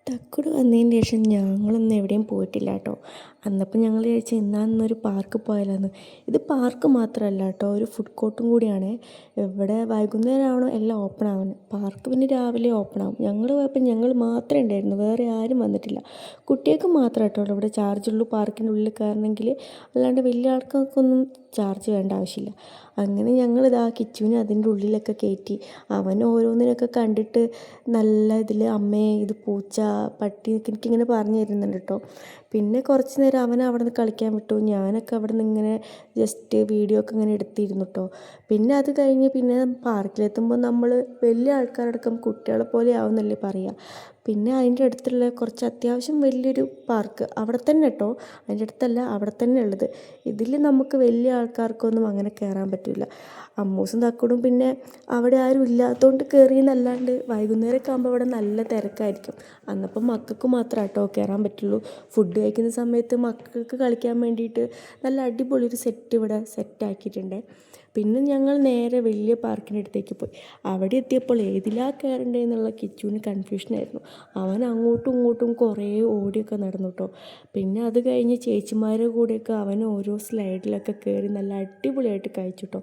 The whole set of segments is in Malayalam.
തക്കുട് വന്നതിന് ശേഷം ഞങ്ങളൊന്നും എവിടെയും പോയിട്ടില്ല കേട്ടോ. അന്നപ്പോൾ ഞങ്ങൾ വിചാരിച്ചു ഇന്നൊരു പാർക്ക് പോയാലോന്ന്. ഇത് പാർക്ക് മാത്രമല്ല കേട്ടോ, ഒരു ഫുഡ് കോർട്ടും കൂടിയാണ്. ഇവിടെ വൈകുന്നേരമാണോ എല്ലാം ഓപ്പൺ ആവുന്നത്. പാർക്ക് പിന്നെ രാവിലെ ഓപ്പൺ ആവും. ഞങ്ങൾ പോയപ്പോൾ ഞങ്ങൾ മാത്രമേ ഉണ്ടായിരുന്നു, വേറെ ആരും വന്നിട്ടില്ല. കുട്ടികൾക്ക് മാത്രമേ കേട്ടോ ഇവിടെ ചാർജുള്ളൂ പാർക്കിൻ്റെ ഉള്ളിൽ കയറണമെങ്കിൽ. അല്ലാണ്ട് വലിയ ആൾക്കാർക്കൊന്നും ചാർജ് വേണ്ട ആവശ്യമില്ല. അങ്ങനെ ഞങ്ങളിതാ കിച്ചുവിനെ അതിൻ്റെ ഉള്ളിലൊക്കെ കയറ്റി. അവൻ ഓരോന്നിനൊക്കെ കണ്ടിട്ട് നല്ല ഇതിൽ അമ്മേ ഇത് പൂച്ച പട്ടി എനിക്കിങ്ങനെ പറഞ്ഞു തരുന്നുണ്ട് കേട്ടോ. പിന്നെ കുറച്ച് നേരം അവൻ അവിടെ നിന്ന് കളിക്കാൻ വിട്ടു. ഞാനൊക്കെ അവിടെ നിന്ന് ഇങ്ങനെ ജസ്റ്റ് വീഡിയോ ഒക്കെ ഇങ്ങനെ എടുത്തിരുന്നു കേട്ടോ. പിന്നെ അത് കഴിഞ്ഞ് പിന്നെ പാർക്കിലെത്തുമ്പോൾ നമ്മൾ വലിയ ആൾക്കാരടക്കം കുട്ടികളെ പോലെ ആവുന്നല്ലേ പറയുക. പിന്നെ അതിൻ്റെ അടുത്തുള്ള കുറച്ച് അത്യാവശ്യം വലിയൊരു പാർക്ക് അവിടെ തന്നെ കേട്ടോ, അതിൻ്റെ അടുത്തല്ല അവിടെ തന്നെ ഉള്ളത്. ഇതിൽ നമുക്ക് വലിയ ആൾക്കാർക്കൊന്നും അങ്ങനെ കയറാൻ പറ്റില്ല. അമ്മൂസും തക്കടും പിന്നെ അവിടെ ആരും ഇല്ലാത്തതുകൊണ്ട് കയറിയെന്നല്ലാണ്ട് വൈകുന്നേരമൊക്കെ ആകുമ്പോൾ അവിടെ നല്ല തിരക്കായിരിക്കും. അന്നപ്പം മക്കൾക്ക് മാത്രമേ കേട്ടോ കയറാൻ പറ്റുള്ളൂ. ഫുഡ് കഴിക്കുന്ന സമയത്ത് മക്കൾക്ക് കളിക്കാൻ വേണ്ടിയിട്ട് നല്ല അടിപൊളി ഒരു സെറ്റ് ഇവിടെ സെറ്റാക്കിയിട്ടുണ്ട്. പിന്നെ ഞങ്ങൾ നേരെ വലിയ പാർക്കിൻ്റെ അടുത്തേക്ക് പോയി. അവിടെ എത്തിയപ്പോൾ ഏതിലാ കയറേണ്ടതെന്നുള്ള കിച്ചുവിന് കൺഫ്യൂഷനായിരുന്നു. അവൻ അങ്ങോട്ടും ഇങ്ങോട്ടും കുറേ ഓടിയൊക്കെ നടന്നു കേട്ടോ. പിന്നെ അത് കഴിഞ്ഞ് ചേച്ചിമാരുടെ കൂടെയൊക്കെ അവൻ ഓരോ സ്ലൈഡിലൊക്കെ കയറി നല്ല അടിപൊളിയായിട്ട് കഴിച്ചു കേട്ടോ.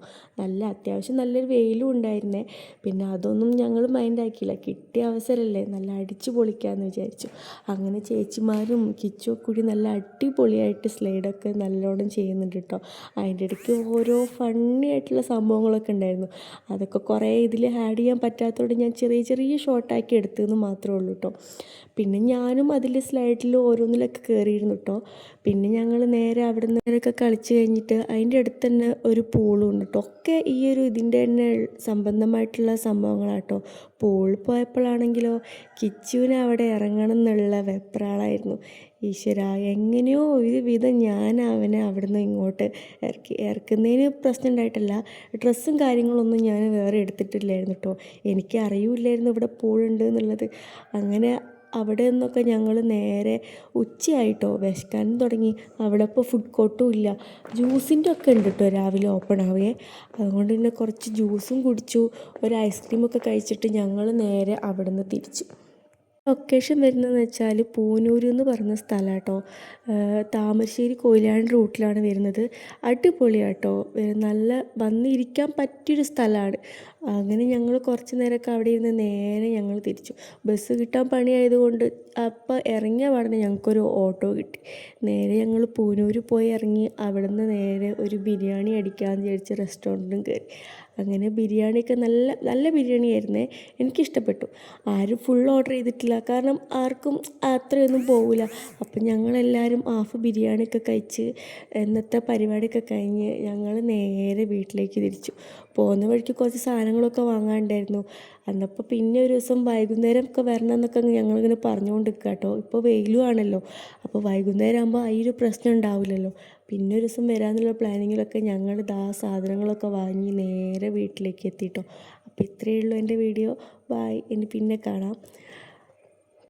അത്യാവശ്യം നല്ലൊരു വെയിലും ഉണ്ടായിരുന്നേ. പിന്നെ അതൊന്നും ഞങ്ങൾ മൈൻഡാക്കിയില്ല. കിട്ടിയ അവസരമല്ലേ, നല്ല അടിച്ചു പൊളിക്കാമെന്ന് വിചാരിച്ചു. അങ്ങനെ ചേച്ചിമാരും കിച്ചും കൂടി നല്ല അടിപൊളിയായിട്ട് സ്ലൈഡൊക്കെ നല്ലോണം ചെയ്യുന്നുണ്ട് കേട്ടോ. അതിൻ്റെ ഇടയ്ക്ക് ഓരോ ഫണ്ണി ആയിട്ടുള്ള സംഭവങ്ങളൊക്കെ ഉണ്ടായിരുന്നു. അതൊക്കെ കുറേ ഇതിൽ ആഡ് ചെയ്യാൻ പറ്റാത്തതുകൊണ്ട് ഞാൻ ചെറിയ ചെറിയ ഷോർട്ടാക്കി എടുത്തതെന്ന് മാത്രമേ ഉള്ളൂ കേട്ടോ. പിന്നെ ഞാനും അതിൽ സ്ലൈഡിൽ ഓരോന്നിലൊക്കെ കയറിയിരുന്നു കേട്ടോ. പിന്നെ ഞങ്ങൾ നേരെ അവിടെ നിന്നൊക്കെ കളിച്ച് കഴിഞ്ഞിട്ട് അതിൻ്റെ അടുത്ത് തന്നെ ഒരു പൂളും ഉണ്ട് കേട്ടോ. ഒക്കെ ഈ ഒരു ഇതിൻ്റെ തന്നെ സംബന്ധമായിട്ടുള്ള സംഭവങ്ങളാട്ടോ. പൂളിൽ പോയപ്പോഴാണെങ്കിലോ കിച്ചുവിന് അവിടെ ഇറങ്ങണം എന്നുള്ള വെപ്രാളായിരുന്നു. ഈശ്വര, എങ്ങനെയോ ഒരു വിധം ഞാൻ അവനെ അവിടെ നിന്ന് ഇങ്ങോട്ട് ഇറക്കുന്നതിന് പ്രശ്നം ഉണ്ടായിട്ടല്ല. ഡ്രസ്സും കാര്യങ്ങളൊന്നും ഞാൻ വേറെ എടുത്തിട്ടില്ലായിരുന്നു കേട്ടോ. എനിക്ക് അറിയില്ലായിരുന്നു ഇവിടെ പൂളുണ്ട് എന്നുള്ളത്. അങ്ങനെ അവിടെ നിന്നൊക്കെ ഞങ്ങൾ നേരെ ഉച്ചയായിട്ടോ, വിശക്കാനും തുടങ്ങി. അവിടെ ഇപ്പോൾ ഫുഡ് കോർട്ടും ഇല്ല. ജ്യൂസിൻ്റെ ഒക്കെ ഉണ്ട് കേട്ടോ, രാവിലെ ഓപ്പൺ ആവുകയെ. അതുകൊണ്ട് തന്നെ കുറച്ച് ജ്യൂസും കുടിച്ചു, ഒരു ഐസ്ക്രീമൊക്കെ കഴിച്ചിട്ട് ഞങ്ങൾ നേരെ അവിടെ നിന്ന് തിരിച്ചു. ലൊക്കേഷൻ വരുന്നതെന്ന് വെച്ചാൽ പൂനൂർ എന്ന് പറഞ്ഞ സ്ഥലം കേട്ടോ. താമരശ്ശേരി കൊയിലാണ്ടി റൂട്ടിലാണ് വരുന്നത്. അടിപൊളിയാട്ടോ, നല്ല വന്നിരിക്കാൻ പറ്റിയൊരു സ്ഥലമാണ്. അങ്ങനെ ഞങ്ങൾ കുറച്ച് നേരമൊക്കെ അവിടെ ഇരുന്ന് നേരെ ഞങ്ങൾ തിരിച്ചു. ബസ് കിട്ടാൻ പണിയായതുകൊണ്ട് അപ്പോൾ ഇറങ്ങിയ പാടനെ ഞങ്ങൾക്കൊരു ഓട്ടോ കിട്ടി. നേരെ ഞങ്ങൾ പൂനൂർ പോയി ഇറങ്ങി. അവിടെ നിന്ന് നേരെ ഒരു ബിരിയാണി അടിക്കാമെന്ന് വിചാരിച്ച് റെസ്റ്റോറൻറ്റിലും കയറി. അങ്ങനെ ബിരിയാണിയൊക്കെ നല്ല നല്ല ബിരിയാണി ആയിരുന്നേ, എനിക്കിഷ്ടപ്പെട്ടു. ആരും ഫുൾ ഓർഡർ ചെയ്തിട്ടില്ല, കാരണം ആർക്കും അത്രയൊന്നും പോകില്ല. അപ്പം ഞങ്ങളെല്ലാവരും ഹാഫ് ബിരിയാണിയൊക്കെ കഴിച്ച് ഇന്നത്തെ പരിപാടിയൊക്കെ കഴിഞ്ഞ് ഞങ്ങൾ നേരെ വീട്ടിലേക്ക് തിരിച്ചു. പോകുന്ന വഴിക്ക് കുറച്ച് സാധനങ്ങളൊക്കെ വാങ്ങാനുണ്ടായിരുന്നു. അന്നപ്പോൾ പിന്നെ ഒരു ദിവസം വൈകുന്നേരം ഒക്കെ വരണം എന്നൊക്കെ ഞങ്ങളിങ്ങനെ പറഞ്ഞുകൊണ്ട് നിൽക്കുക കേട്ടോ. ഇപ്പോൾ വെയിലും ആണല്ലോ, അപ്പോൾ വൈകുന്നേരം ആകുമ്പോൾ ഈ ഒരു പ്രശ്നം ഉണ്ടാവില്ലല്ലോ. പിന്നെ ഒരു ദിവസം വരാമെന്നുള്ള പ്ലാനിങ്ങിലൊക്കെ ഞങ്ങൾ സാധനങ്ങളൊക്കെ വാങ്ങി നേരെ വീട്ടിലേക്ക് എത്തിയിട്ടോ. അപ്പോൾ ഇത്രയേ ഉള്ളൂ എൻ്റെ വീഡിയോ. ബായ്, ഇനി പിന്നെ കാണാം.